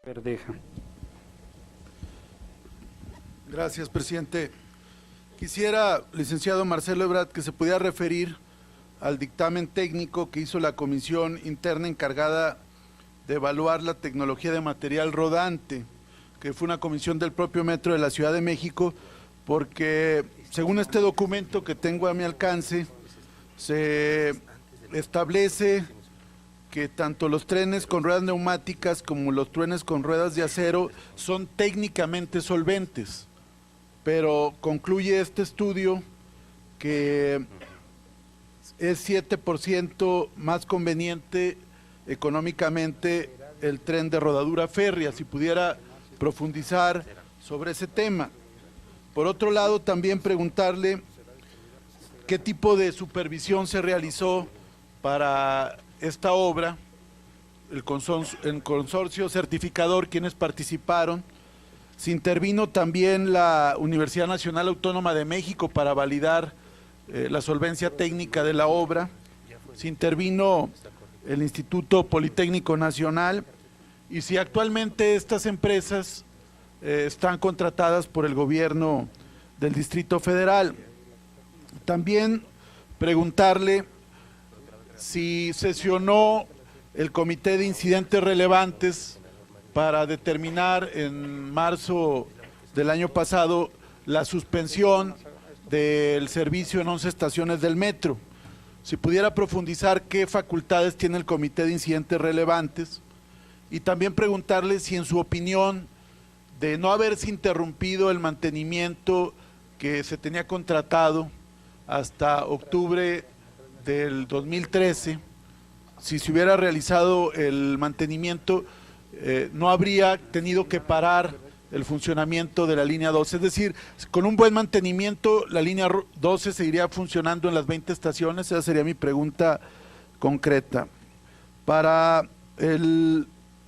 Verdeja. Gracias, presidente. Quisiera, licenciado Marcelo Ebrard, que se pudiera referir al dictamen técnico que hizo la comisión interna encargada de evaluar la tecnología de material rodante, que fue una comisión del propio Metro de la Ciudad de México, porque según este documento que tengo a mi alcance, se establece que tanto los trenes con ruedas neumáticas como los trenes con ruedas de acero son técnicamente solventes, pero concluye este estudio que es 7% más conveniente económicamente el tren de rodadura férrea, si pudiera profundizar sobre ese tema. Por otro lado, también preguntarle qué tipo de supervisión se realizó para esta obra, el consorcio certificador, quienes participaron. Se intervino también la Universidad Nacional Autónoma de México para validar la solvencia técnica de la obra. Se intervino el Instituto Politécnico Nacional, y si actualmente estas empresas están contratadas por el gobierno del Distrito Federal. También preguntarle si sesionó el Comité de Incidentes Relevantes para determinar en marzo del año pasado la suspensión del servicio en 11 estaciones del metro. Si pudiera profundizar qué facultades tiene el Comité de Incidentes Relevantes, y también preguntarle si en su opinión, de no haberse interrumpido el mantenimiento que se tenía contratado hasta octubre del 2013, si se hubiera realizado el mantenimiento, no habría tenido que parar el funcionamiento de la línea 12, es decir, con un buen mantenimiento la línea 12 seguiría funcionando en las 20 estaciones. Esa sería mi pregunta concreta. Para el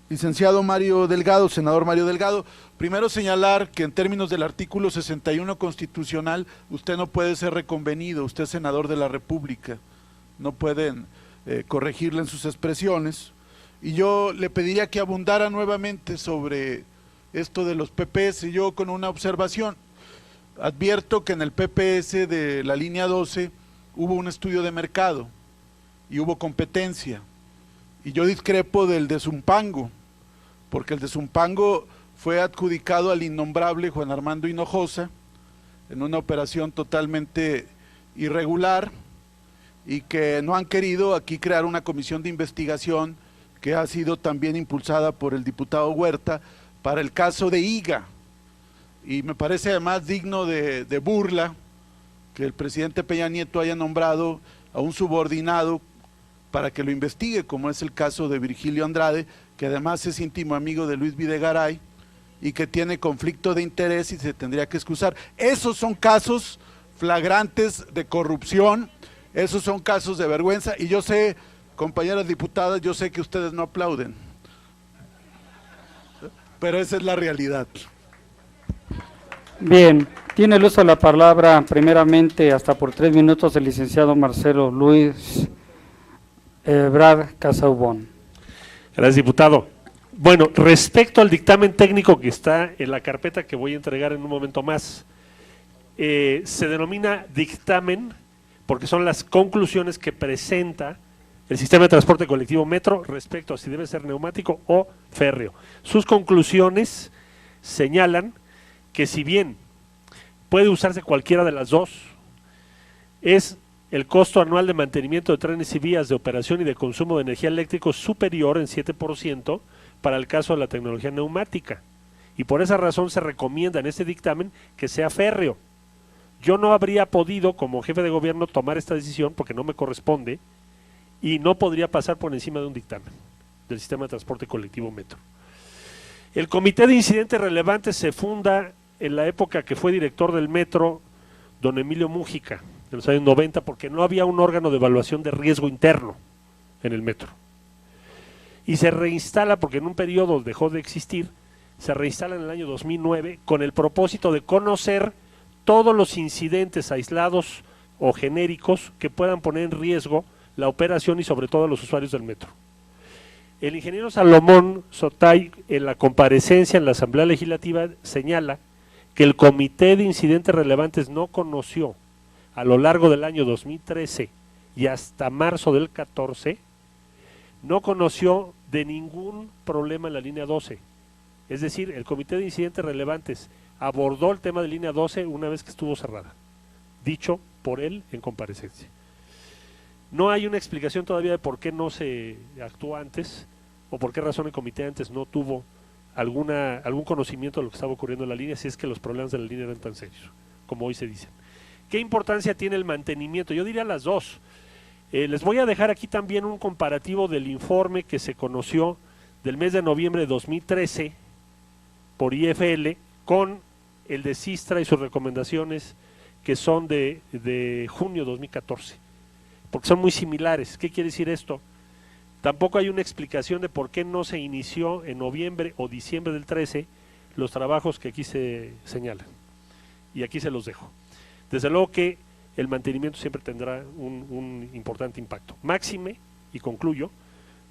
licenciado Mario Delgado, senador Mario Delgado, primero señalar que en términos del artículo 61 constitucional, usted no puede ser reconvenido, usted es senador de la República, no pueden corregirle en sus expresiones, y yo le pediría que abundara nuevamente sobre esto de los PPS, yo con una observación. Advierto que en el PPS de la línea 12 hubo un estudio de mercado y hubo competencia, y yo discrepo del de Zumpango, porque el de Zumpango fue adjudicado al innombrable Juan Armando Hinojosa en una operación totalmente irregular, y que no han querido aquí crear una comisión de investigación que ha sido también impulsada por el diputado Huerta para el caso de IGA, y me parece además digno de burla que el presidente Peña Nieto haya nombrado a un subordinado para que lo investigue, como es el caso de Virgilio Andrade, que además es íntimo amigo de Luis Videgaray y que tiene conflicto de interés y se tendría que excusar. Esos son casos flagrantes de corrupción, esos son casos de vergüenza, y yo sé, compañeras diputadas, yo sé que ustedes no aplauden, pero esa es la realidad. Bien, tiene el uso de la palabra primeramente hasta por 3 minutos el licenciado Marcelo Luis Ebrard Casaubon. Gracias, diputado. Bueno, respecto al dictamen técnico que está en la carpeta que voy a entregar en un momento más, se denomina dictamen porque son las conclusiones que presenta el sistema de transporte colectivo Metro respecto a si debe ser neumático o férreo. Sus conclusiones señalan que si bien puede usarse cualquiera de las dos, es el costo anual de mantenimiento de trenes y vías de operación y de consumo de energía eléctrica superior en 7% para el caso de la tecnología neumática, y por esa razón se recomienda en este dictamen que sea férreo. Yo no habría podido como jefe de gobierno tomar esta decisión porque no me corresponde y no podría pasar por encima de un dictamen del sistema de transporte colectivo Metro. El Comité de Incidentes Relevantes se funda en la época que fue director del Metro don Emilio Mújica, en los años 90, porque no había un órgano de evaluación de riesgo interno en el Metro. Y se reinstala, porque en un periodo dejó de existir, se reinstala en el año 2009 con el propósito de conocer todos los incidentes aislados o genéricos que puedan poner en riesgo la operación y sobre todo a los usuarios del metro. El ingeniero Salomón Sotay, en la comparecencia en la Asamblea Legislativa, señala que el Comité de Incidentes Relevantes no conoció a lo largo del año 2013 y hasta marzo del 14, no conoció de ningún problema en la línea 12. Es decir, el Comité de Incidentes Relevantes abordó el tema de línea 12 una vez que estuvo cerrada, dicho por él en comparecencia. No hay una explicación todavía de por qué no se actuó antes o por qué razón el comité antes no tuvo algún conocimiento de lo que estaba ocurriendo en la línea, si es que los problemas de la línea eran tan serios, como hoy se dicen. ¿Qué importancia tiene el mantenimiento? Yo diría las dos. Les voy a dejar aquí también un comparativo del informe que se conoció del mes de noviembre de 2013 por IFL con el de Sistra y sus recomendaciones que son de junio de 2014, porque son muy similares. ¿Qué quiere decir esto? Tampoco hay una explicación de por qué no se inició en noviembre o diciembre del 13 los trabajos que aquí se señalan, y aquí se los dejo. Desde luego que el mantenimiento siempre tendrá un importante impacto. Máxime, y concluyo,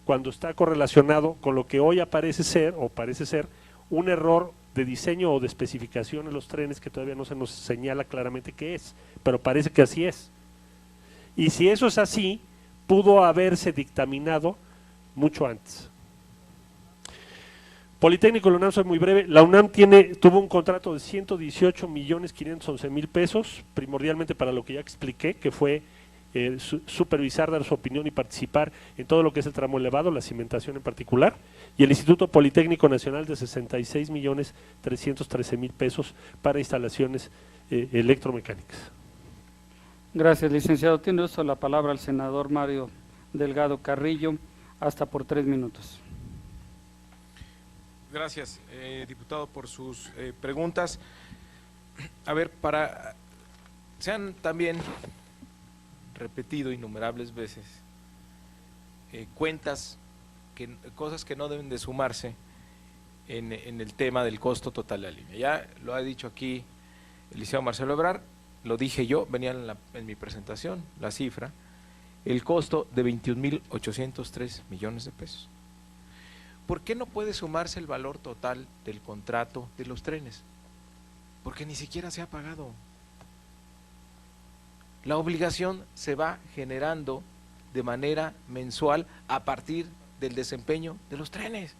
cuando está correlacionado con lo que hoy parece ser un error de diseño o de especificación en los trenes que todavía no se nos señala claramente qué es, pero parece que así es. Y si eso es así, pudo haberse dictaminado mucho antes. Politécnico, la UNAM, soy muy breve. La UNAM tuvo un contrato de 118.511.000 pesos, primordialmente para lo que ya expliqué, que fue supervisar, dar su opinión y participar en todo lo que es el tramo elevado, la cimentación en particular, y el Instituto Politécnico Nacional de 66.313.000 pesos para instalaciones electromecánicas. Gracias, licenciado. Tiene uso la palabra el senador Mario Delgado Carrillo, hasta por 3 minutos. Gracias, diputado, por sus preguntas. A ver, se han también repetido innumerables veces cosas que no deben de sumarse en el tema del costo total de la línea. Ya lo ha dicho aquí el licenciado Marcelo Ebrard, lo dije yo, venía en mi presentación, la cifra, el costo de 21.803 millones de pesos. ¿Por qué no puede sumarse el valor total del contrato de los trenes? Porque ni siquiera se ha pagado. La obligación se va generando de manera mensual a partir del desempeño de los trenes.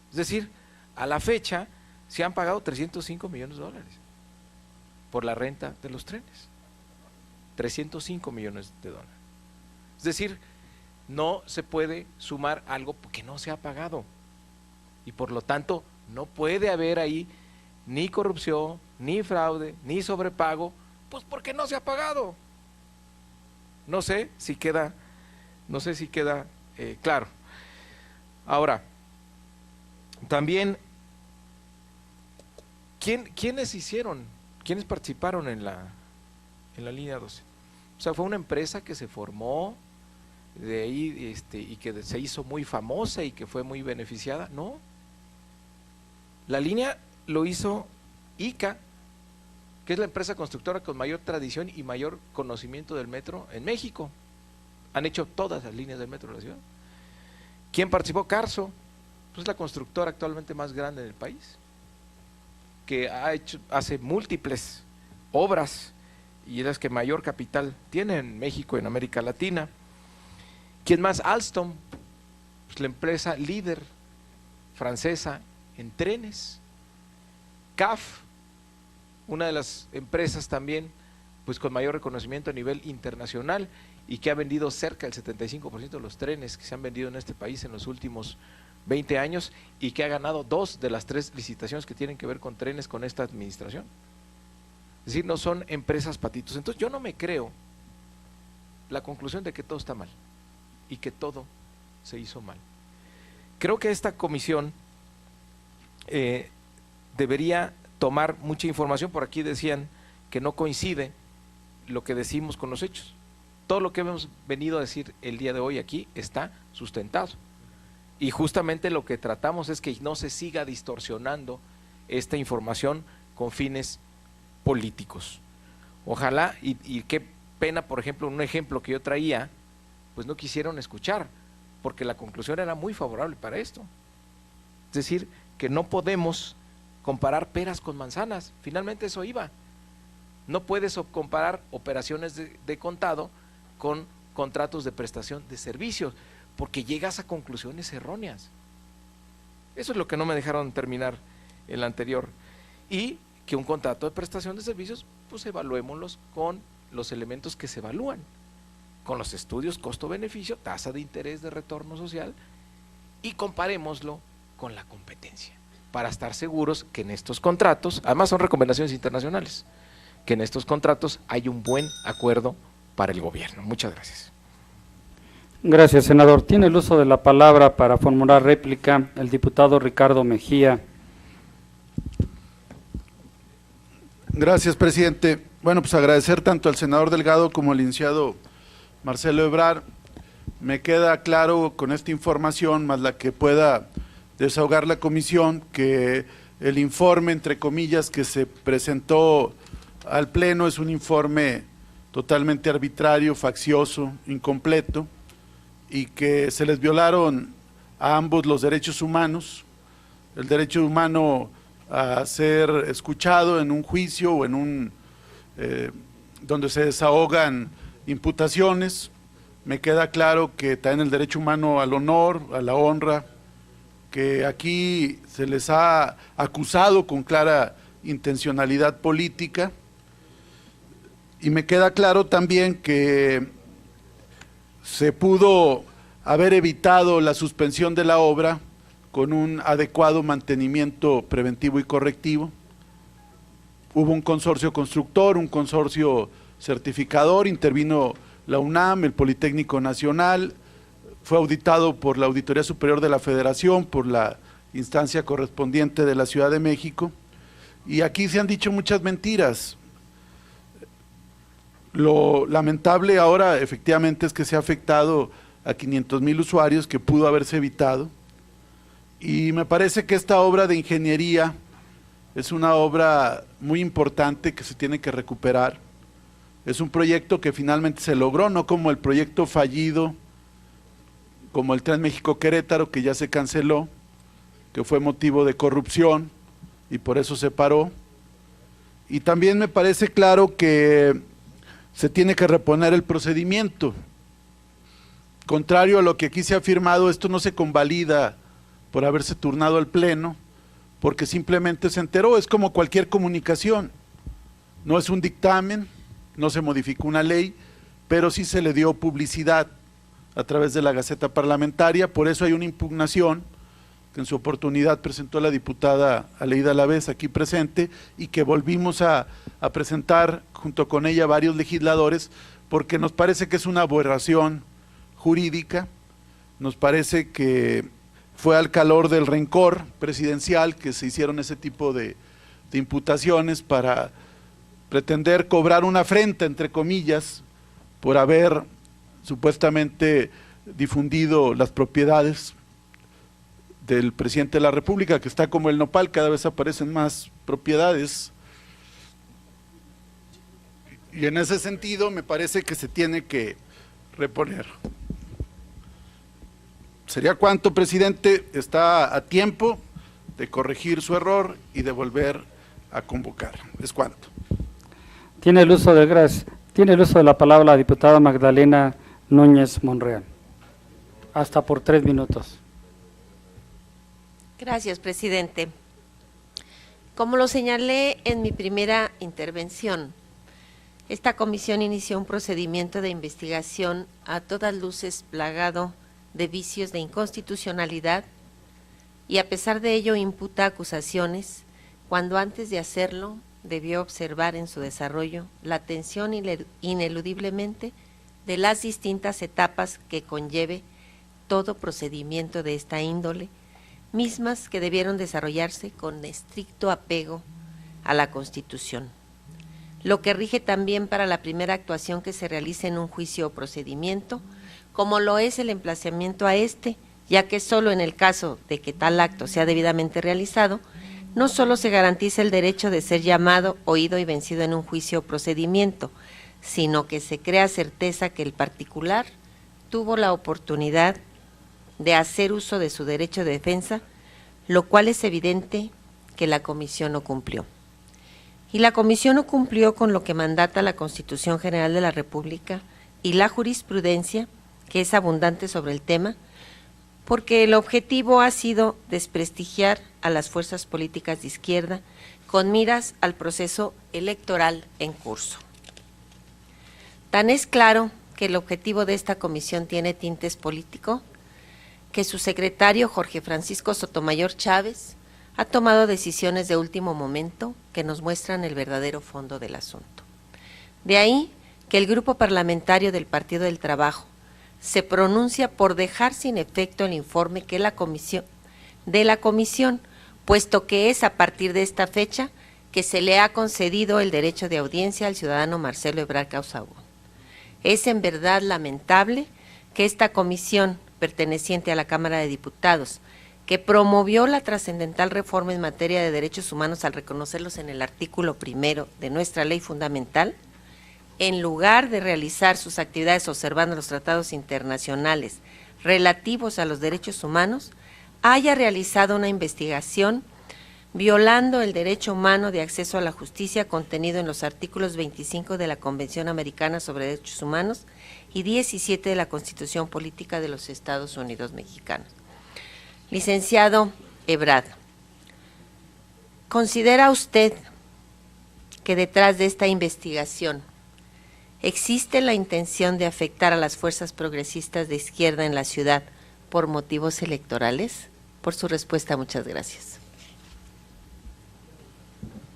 Es decir, a la fecha se han pagado 305 millones de dólares por la renta de los trenes. 305 millones de dólares. Es decir, no se puede sumar algo que no se ha pagado y por lo tanto no puede haber ahí ni corrupción, ni fraude, ni sobrepago, pues porque no se ha pagado. No sé si queda claro. Ahora, también, ¿quiénes participaron en la línea 12? O sea, fue una empresa que se formó de ahí y que se hizo muy famosa y que fue muy beneficiada. No, la línea lo hizo ICA, que es la empresa constructora con mayor tradición y mayor conocimiento del metro en México. Han hecho todas las líneas del metro de la ciudad. ¿Quién participó? Carso, pues la constructora actualmente más grande del país, que hace múltiples obras y es la que mayor capital tiene en México y en América Latina. ¿Quién más? Alstom, pues la empresa líder francesa en trenes. CAF, una de las empresas también pues con mayor reconocimiento a nivel internacional y que ha vendido cerca del 75% de los trenes que se han vendido en este país en los últimos 20 años y que ha ganado 2 de las 3 licitaciones que tienen que ver con trenes con esta administración. Es decir, no son empresas patitos. Entonces yo no me creo la conclusión de que todo está mal y que todo se hizo mal. Creo que esta comisión debería tomar mucha información. Por aquí decían que no coincide lo que decimos con los hechos. Todo lo que hemos venido a decir el día de hoy aquí está sustentado. Y justamente lo que tratamos es que no se siga distorsionando esta información con fines políticos. Ojalá, y qué pena, por ejemplo, un ejemplo que yo traía, pues no quisieron escuchar porque la conclusión era muy favorable para esto. Es decir, que no podemos comparar peras con manzanas, finalmente eso iba. No puedes comparar operaciones de contado con contratos de prestación de servicios, porque llegas a conclusiones erróneas. Eso es lo que no me dejaron terminar en la anterior. Y que un contrato de prestación de servicios, pues evaluémoslos con los elementos que se evalúan, con los estudios costo-beneficio, tasa de interés de retorno social, y comparémoslo con la competencia, para estar seguros que en estos contratos, además son recomendaciones internacionales, que en estos contratos hay un buen acuerdo para el gobierno. Muchas gracias. Gracias, senador. Tiene el uso de la palabra para formular réplica el diputado Ricardo Mejía. Gracias, presidente. Bueno, pues agradecer tanto al senador Delgado como al licenciado Marcelo Ebrard. Me queda claro con esta información, más la que pueda desahogar la comisión, que el informe, entre comillas, que se presentó al Pleno es un informe totalmente arbitrario, faccioso, incompleto, y que se les violaron a ambos los derechos humanos, el derecho humano a ser escuchado en un juicio o en un donde se desahogan imputaciones. Me queda claro que también el derecho humano al honor, a la honra, que aquí se les ha acusado con clara intencionalidad política, y me queda claro también que se pudo haber evitado la suspensión de la obra con un adecuado mantenimiento preventivo y correctivo. Hubo un consorcio constructor, un consorcio certificador, intervino la UNAM, el Politécnico Nacional, fue auditado por la Auditoría Superior de la Federación, por la instancia correspondiente de la Ciudad de México, y aquí se han dicho muchas mentiras. Lo lamentable ahora efectivamente es que se ha afectado a 500,000 usuarios, que pudo haberse evitado, y me parece que esta obra de ingeniería es una obra muy importante que se tiene que recuperar. Es un proyecto que finalmente se logró, no como el proyecto fallido, como el Tren México-Querétaro, que ya se canceló, que fue motivo de corrupción y por eso se paró. Y también me parece claro que se tiene que reponer el procedimiento. Contrario a lo que aquí se ha afirmado, esto no se convalida por haberse turnado al Pleno, porque simplemente se enteró. Es como cualquier comunicación, no es un dictamen, no se modificó una ley, pero sí se le dio publicidad a través de la Gaceta Parlamentaria. Por eso hay una impugnación que en su oportunidad presentó la diputada Aleida Alavés, aquí presente, y que volvimos a presentar junto con ella varios legisladores, porque nos parece que es una aberración jurídica, nos parece que fue al calor del rencor presidencial que se hicieron ese tipo de imputaciones para pretender cobrar una afrenta, entre comillas, por haber supuestamente difundido las propiedades del presidente de la República, que está como el nopal, cada vez aparecen más propiedades. Y en ese sentido me parece que se tiene que reponer. ¿Sería cuánto, presidente? Está a tiempo de corregir su error y de volver a convocar. ¿Es cuánto? Tiene el uso de la palabra la diputada Magdalena Núñez Monreal. Hasta por 3 minutos. Gracias, presidente. Como lo señalé en mi primera intervención, esta comisión inició un procedimiento de investigación a todas luces plagado de vicios de inconstitucionalidad, y a pesar de ello imputa acusaciones cuando antes de hacerlo debió observar en su desarrollo la atención ineludiblemente de las distintas etapas que conlleve todo procedimiento de esta índole, mismas que debieron desarrollarse con estricto apego a la Constitución, lo que rige también para la primera actuación que se realice en un juicio o procedimiento, como lo es el emplazamiento a este, ya que solo en el caso de que tal acto sea debidamente realizado, no solo se garantiza el derecho de ser llamado, oído y vencido en un juicio o procedimiento, sino que se crea certeza que el particular tuvo la oportunidad de hacer uso de su derecho de defensa, lo cual es evidente que la Comisión no cumplió. Y la Comisión no cumplió con lo que mandata la Constitución General de la República y la jurisprudencia, que es abundante sobre el tema, porque el objetivo ha sido desprestigiar a las fuerzas políticas de izquierda con miras al proceso electoral en curso. Tan es claro que el objetivo de esta comisión tiene tintes políticos, que su secretario Jorge Francisco Sotomayor Chávez ha tomado decisiones de último momento que nos muestran el verdadero fondo del asunto. De ahí que el grupo parlamentario del Partido del Trabajo se pronuncia por dejar sin efecto el informe que la comisión, puesto que es a partir de esta fecha que se le ha concedido el derecho de audiencia al ciudadano Marcelo Ebrard Casaubon. Es en verdad lamentable que esta comisión, perteneciente a la Cámara de Diputados, que promovió la trascendental reforma en materia de derechos humanos al reconocerlos en el artículo 1 de nuestra ley fundamental, en lugar de realizar sus actividades observando los tratados internacionales relativos a los derechos humanos, haya realizado una investigación violando el derecho humano de acceso a la justicia contenido en los artículos 25 de la Convención Americana sobre Derechos Humanos y 17 de la Constitución Política de los Estados Unidos Mexicanos. Licenciado Ebrard, ¿considera usted que detrás de esta investigación existe la intención de afectar a las fuerzas progresistas de izquierda en la ciudad por motivos electorales? Por su respuesta, muchas gracias.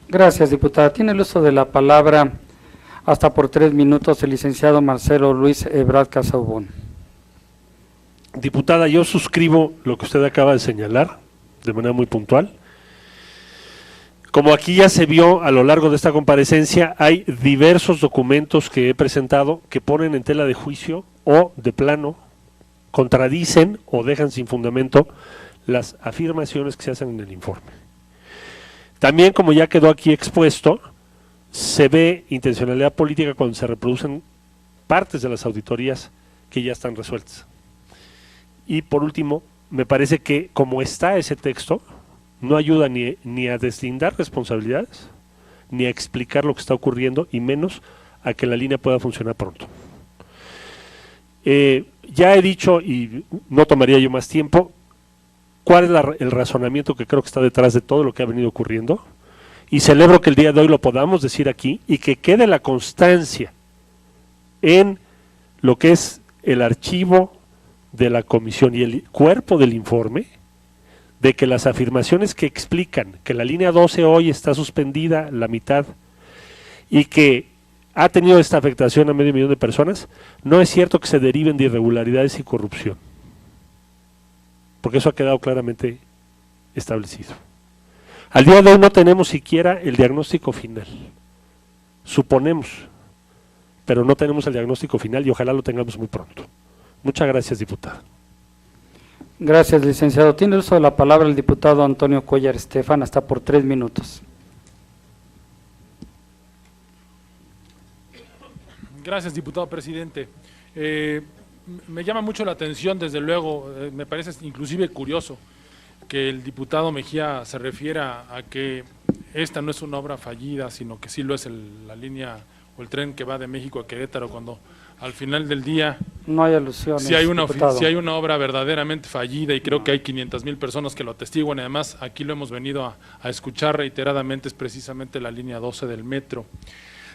Gracias, diputada. Tiene el uso de la palabra hasta por 3 minutos el licenciado Marcelo Luis Ebrard Casaubon. Diputada, yo suscribo lo que usted acaba de señalar de manera muy puntual. Como aquí ya se vio a lo largo de esta comparecencia, hay diversos documentos que he presentado que ponen en tela de juicio o de plano contradicen o dejan sin fundamento las afirmaciones que se hacen en el informe. También, como ya quedó aquí expuesto, se ve intencionalidad política cuando se reproducen partes de las auditorías que ya están resueltas. Y por último, me parece que como está ese texto, no ayuda ni a deslindar responsabilidades, ni a explicar lo que está ocurriendo, y menos a que la línea pueda funcionar pronto. Ya he dicho, y no tomaría yo más tiempo, cuál es el razonamiento que creo que está detrás de todo lo que ha venido ocurriendo, y celebro que el día de hoy lo podamos decir aquí, y que quede la constancia en lo que es el archivo de la comisión y el cuerpo del informe, de que las afirmaciones que explican que la línea 12 hoy está suspendida la mitad y que ha tenido esta afectación a 500,000 de personas, no es cierto que se deriven de irregularidades y corrupción, porque eso ha quedado claramente establecido. Al día de hoy no tenemos siquiera el diagnóstico final, suponemos, pero no tenemos el diagnóstico final y ojalá lo tengamos muy pronto. Muchas gracias, diputada. Gracias, licenciado. Tiene el uso de la palabra el diputado Antonio Cuellar Estefan, hasta por 3 minutos. Gracias, diputado presidente. Me llama mucho la atención, desde luego, me parece inclusive curioso que el diputado Mejía se refiera a que esta no es una obra fallida, sino que sí lo es la línea o el tren que va de México a Querétaro, cuando al final del día no hay alusiones, si hay una obra verdaderamente fallida, y creo que hay 500,000 personas que lo atestiguan. Además, aquí lo hemos venido a escuchar reiteradamente, es precisamente la línea 12 del metro.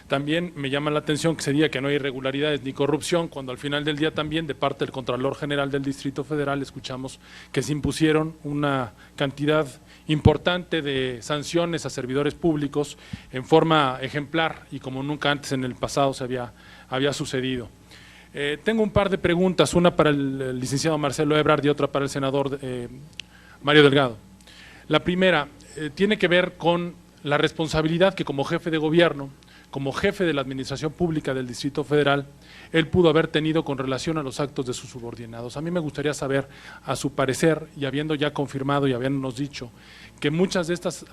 También me llama la atención que se diga que no hay irregularidades ni corrupción, cuando al final del día también de parte del Contralor General del Distrito Federal escuchamos que se impusieron una cantidad importante de sanciones a servidores públicos en forma ejemplar y como nunca antes en el pasado se había sucedido. Tengo un par de preguntas, una para el licenciado Marcelo Ebrard y otra para el senador Mario Delgado. La primera tiene que ver con la responsabilidad que como jefe de gobierno, como jefe de la Administración Pública del Distrito Federal, él pudo haber tenido con relación a los actos de sus subordinados. A mí me gustaría saber, a su parecer, y habiendo ya confirmado y habiéndonos dicho que muchas de estas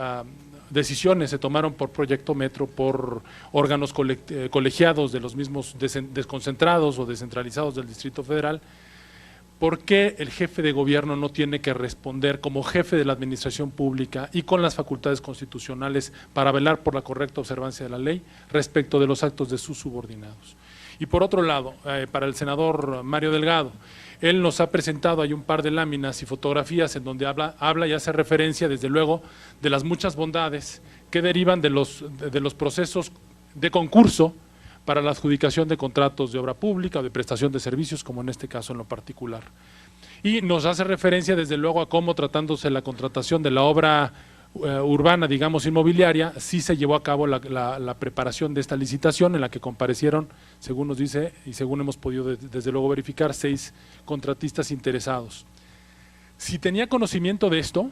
decisiones se tomaron por Proyecto Metro, por órganos colegiados de los mismos desconcentrados o descentralizados del Distrito Federal, ¿por qué el jefe de gobierno no tiene que responder como jefe de la administración pública y con las facultades constitucionales para velar por la correcta observancia de la ley respecto de los actos de sus subordinados? Y por otro lado, para el senador Mario Delgado, él nos ha presentado, hay un par de láminas y fotografías en donde habla y hace referencia, desde luego, de las muchas bondades que derivan de los procesos de concurso para la adjudicación de contratos de obra pública o de prestación de servicios, como en este caso en lo particular. Y nos hace referencia, desde luego, a cómo, tratándose la contratación de la obra urbana, digamos, inmobiliaria, sí se llevó a cabo la preparación de esta licitación, en la que comparecieron, según nos dice y según hemos podido desde luego verificar, 6 contratistas interesados. Si tenía conocimiento de esto,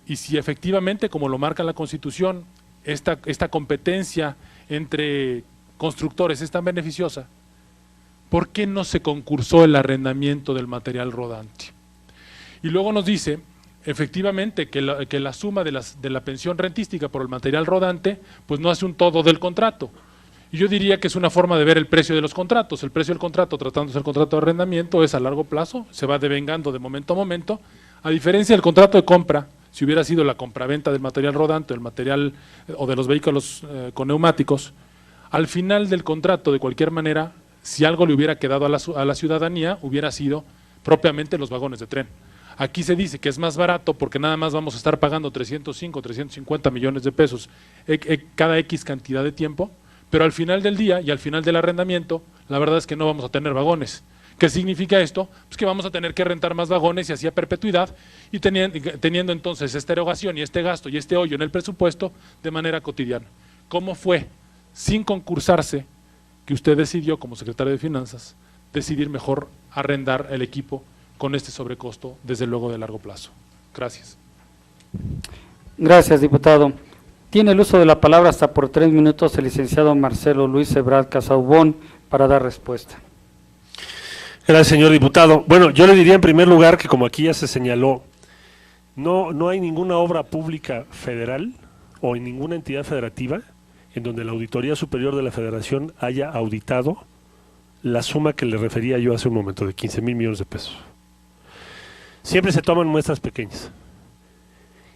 y si efectivamente, como lo marca la Constitución, esta competencia entre constructores es tan beneficiosa, ¿por qué no se concursó el arrendamiento del material rodante? Y luego nos dice, efectivamente, que la suma de la pensión rentística por el material rodante, pues no hace un todo del contrato. Y yo diría que es una forma de ver el precio de los contratos. El precio del contrato, tratándose del contrato de arrendamiento, es a largo plazo, se va devengando de momento a momento, a diferencia del contrato de compra. Si hubiera sido la compraventa del material rodante, del material o de los vehículos con neumáticos, al final del contrato, de cualquier manera, si algo le hubiera quedado a la ciudadanía, hubiera sido propiamente los vagones de tren. Aquí se dice que es más barato porque nada más vamos a estar pagando 305, 350 millones de pesos cada X cantidad de tiempo, pero al final del día y al final del arrendamiento, la verdad es que no vamos a tener vagones. ¿Qué significa esto? Pues que vamos a tener que rentar más vagones y así a perpetuidad, y teniendo entonces esta erogación y este gasto y este hoyo en el presupuesto de manera cotidiana. ¿Cómo fue, sin concursarse, que usted decidió como secretario de Finanzas decidir mejor arrendar el equipo con este sobrecosto, desde luego de largo plazo? Gracias. Gracias, diputado. Tiene el uso de la palabra hasta por 3 minutos el licenciado Marcelo Luis Ebrard Casaubon para dar respuesta. Gracias, señor diputado. Bueno, yo le diría en primer lugar que, como aquí ya se señaló, no hay ninguna obra pública federal o en ninguna entidad federativa en donde la Auditoría Superior de la Federación haya auditado la suma que le refería yo hace un momento, de 15,000 millones de pesos. Siempre se toman muestras pequeñas.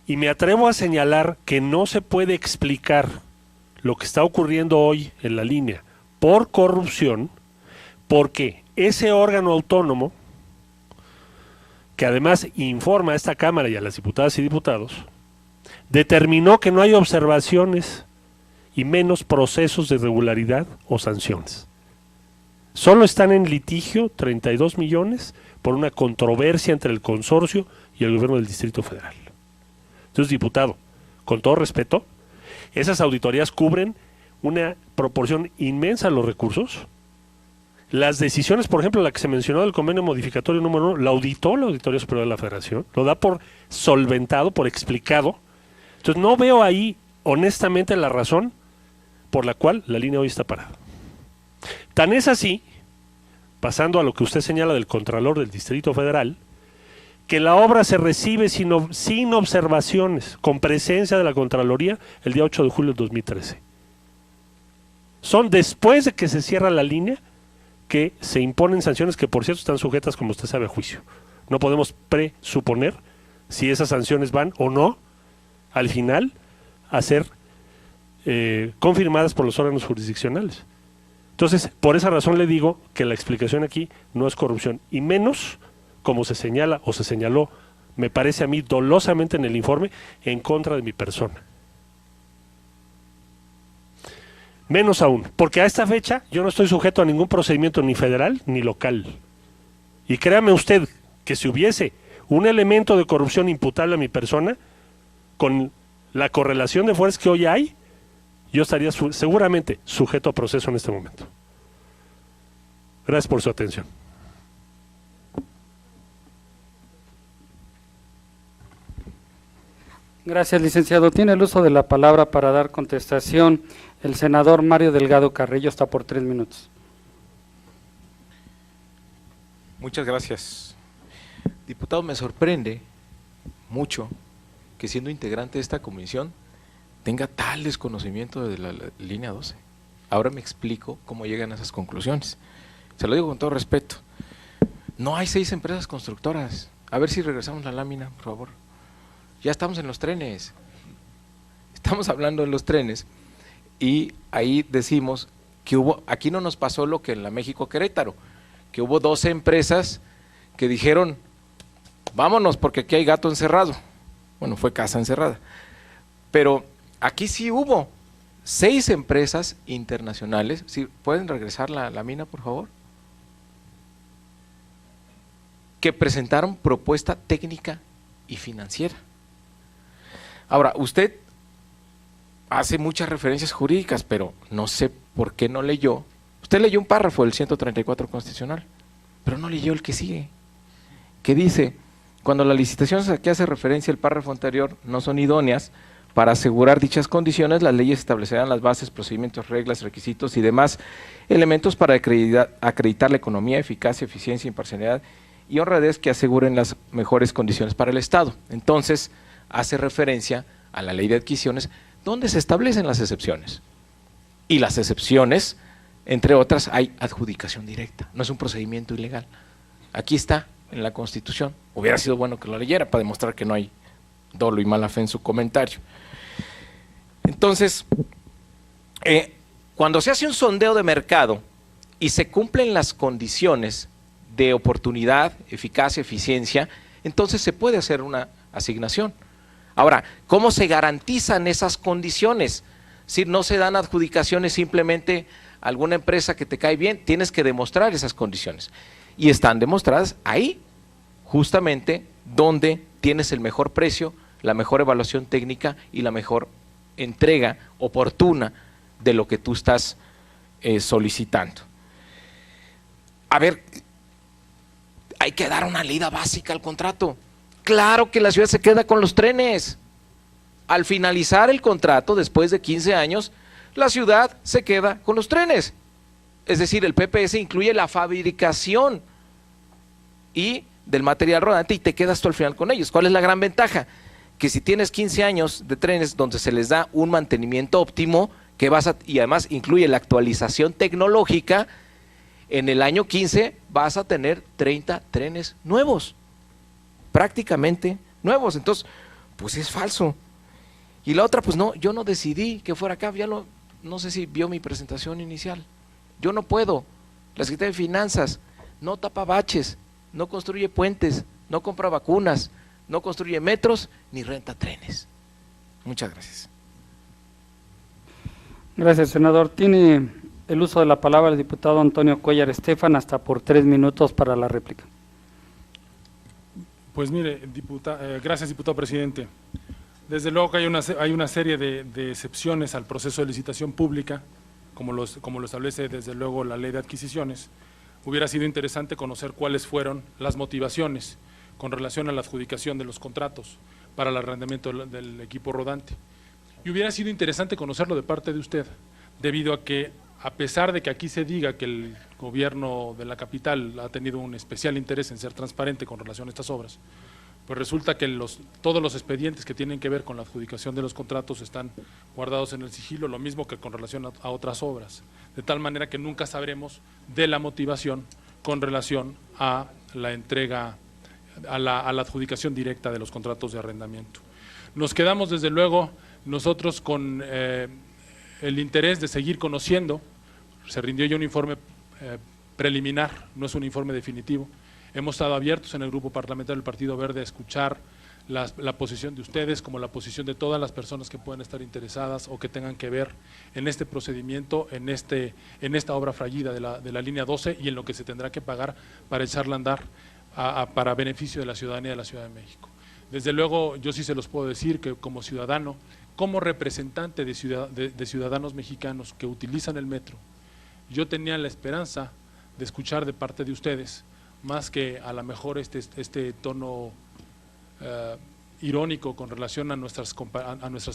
Y me atrevo a señalar que no se puede explicar lo que está ocurriendo hoy en la línea por corrupción, porque ese órgano autónomo, que además informa a esta Cámara y a las diputadas y diputados, determinó que no hay observaciones y menos procesos de irregularidad o sanciones. Solo están en litigio 32 millones por una controversia entre el consorcio y el gobierno del Distrito Federal. Entonces, diputado, con todo respeto, esas auditorías cubren una proporción inmensa de los recursos. Las decisiones, por ejemplo, la que se mencionó del convenio modificatorio número 1, la auditó la Auditoría Superior de la Federación, lo da por solventado, por explicado. Entonces, no veo ahí, honestamente, la razón por la cual la línea hoy está parada. Tan es así, pasando a lo que usted señala del Contralor del Distrito Federal, que la obra se recibe sin observaciones, con presencia de la Contraloría, el día 8 de julio de 2013. Son después de que se cierra la línea que se imponen sanciones que, por cierto, están sujetas, como usted sabe, a juicio. No podemos presuponer si esas sanciones van o no, al final, a ser confirmadas por los órganos jurisdiccionales. Entonces, por esa razón le digo que la explicación aquí no es corrupción, y menos, como se señala o se señaló, me parece a mí dolosamente en el informe, en contra de mi persona. Menos aún, porque a esta fecha yo no estoy sujeto a ningún procedimiento ni federal ni local. Y créame usted que si hubiese un elemento de corrupción imputable a mi persona, con la correlación de fuerzas que hoy hay, yo estaría seguramente sujeto a proceso en este momento. Gracias por su atención. Gracias, licenciado. Tiene el uso de la palabra para dar contestación el senador Mario Delgado Carrillo, hasta por 3 minutos. Muchas gracias. Diputado, me sorprende mucho que, siendo integrante de esta comisión, tenga tal desconocimiento de la línea 12. Ahora me explico cómo llegan a esas conclusiones. Se lo digo con todo respeto. No hay 6 empresas constructoras. A ver si regresamos la lámina, por favor. Ya estamos en los trenes. Estamos hablando de los trenes. Y ahí decimos que hubo, aquí no nos pasó lo que en la México Querétaro, que hubo 12 empresas que dijeron, vámonos porque aquí hay gato encerrado. Bueno, fue casa encerrada. Pero aquí sí hubo 6 empresas internacionales. ¿Sí? ¿Pueden regresar la lámina, por favor? Que presentaron propuesta técnica y financiera. Ahora, usted hace muchas referencias jurídicas, pero no sé por qué no leyó. Usted leyó un párrafo del 134 constitucional, pero no leyó el que sigue, que dice, cuando las licitaciones a que hace referencia el párrafo anterior no son idóneas para asegurar dichas condiciones, las leyes establecerán las bases, procedimientos, reglas, requisitos y demás elementos para acreditar la economía, eficacia, eficiencia, imparcialidad y honradez que aseguren las mejores condiciones para el Estado. Entonces, hace referencia a la ley de adquisiciones, donde se establecen las excepciones. Y las excepciones, entre otras, hay adjudicación directa, no es un procedimiento ilegal. Aquí está, en la Constitución. Hubiera sido bueno que lo leyera para demostrar que no hay dolo y mala fe en su comentario. Entonces, cuando se hace un sondeo de mercado y se cumplen las condiciones de oportunidad, eficacia, eficiencia, entonces se puede hacer una asignación. Ahora, ¿cómo se garantizan esas condiciones? Si no se dan adjudicaciones simplemente a alguna empresa que te cae bien, tienes que demostrar esas condiciones. Y están demostradas ahí, justamente donde tienes el mejor precio, la mejor evaluación técnica y la mejor entrega oportuna de lo que tú estás solicitando. A ver, hay que dar una leída básica al contrato. Claro que la ciudad se queda con los trenes. Al finalizar el contrato, después de 15 años, la ciudad se queda con los trenes. Es decir, el PPS incluye la fabricación y del material rodante y te quedas tú al final con ellos. ¿Cuál es la gran ventaja? Que si tienes 15 años de trenes donde se les da un mantenimiento óptimo, y además incluye la actualización tecnológica, en el año 15 vas a tener 30 trenes nuevos, prácticamente nuevos. Entonces, pues es falso. Y la otra, pues no, yo no decidí que fuera acá, no sé si vio mi presentación inicial. Yo no puedo. La Secretaría de Finanzas no tapa baches, no construye puentes, no compra vacunas, no construye metros, ni renta trenes. Muchas gracias. Gracias, senador. Tiene el uso de la palabra el diputado Antonio Cuellar Estefan, hasta por 3 minutos para la réplica. Pues mire, gracias, diputado presidente. Desde luego que hay una serie de excepciones al proceso de licitación pública, como lo establece desde luego la ley de adquisiciones. Hubiera sido interesante conocer cuáles fueron las motivaciones con relación a la adjudicación de los contratos para el arrendamiento del equipo rodante. Y hubiera sido interesante conocerlo de parte de usted, debido a que, a pesar de que aquí se diga que el gobierno de la capital ha tenido un especial interés en ser transparente con relación a estas obras, pues resulta que todos los expedientes que tienen que ver con la adjudicación de los contratos están guardados en el sigilo, lo mismo que con relación a otras obras, de tal manera que nunca sabremos de la motivación con relación a la entrega, a la adjudicación directa de los contratos de arrendamiento. Nos quedamos desde luego nosotros con el interés de seguir conociendo. Se rindió ya un informe preliminar, no es un informe definitivo. Hemos estado abiertos en el Grupo Parlamentario del Partido Verde a escuchar la posición de ustedes, como la posición de todas las personas que puedan estar interesadas o que tengan que ver en este procedimiento, en esta obra fallida de la línea 12 y en lo que se tendrá que pagar para echarla a andar para beneficio de la ciudadanía de la Ciudad de México. Desde luego, yo sí se los puedo decir que como ciudadano, como representante de ciudadanos mexicanos que utilizan el metro, yo tenía la esperanza de escuchar de parte de ustedes, más que a lo mejor este tono irónico con relación a nuestras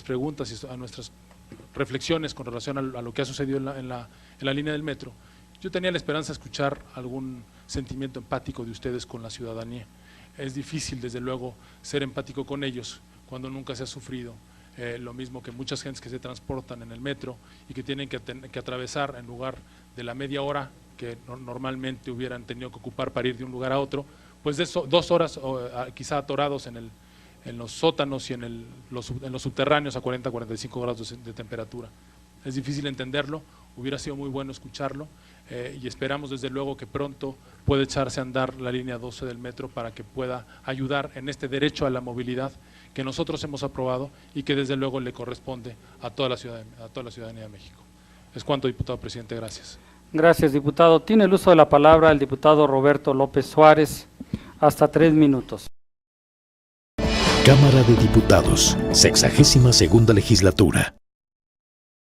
preguntas y a nuestras reflexiones con relación a lo que ha sucedido en la línea del metro. Yo tenía la esperanza de escuchar algún sentimiento empático de ustedes con la ciudadanía. Es difícil, desde luego, ser empático con ellos cuando nunca se ha sufrido lo mismo que muchas gentes que se transportan en el metro y que tienen que atravesar, en lugar de la media hora que normalmente hubieran tenido que ocupar para ir de un lugar a otro, pues de eso, 2 horas quizá atorados en los sótanos y en los subterráneos a 40-45 grados de temperatura. Es difícil entenderlo, hubiera sido muy bueno escucharlo y esperamos desde luego que pronto pueda echarse a andar la línea 12 del metro para que pueda ayudar en este derecho a la movilidad que nosotros hemos aprobado y que desde luego le corresponde a toda la ciudadanía de México. Es cuanto, diputado presidente, gracias. Gracias, diputado. Tiene el uso de la palabra el diputado Roberto López Suárez, hasta 3 minutos. Cámara de Diputados, 62ª legislatura.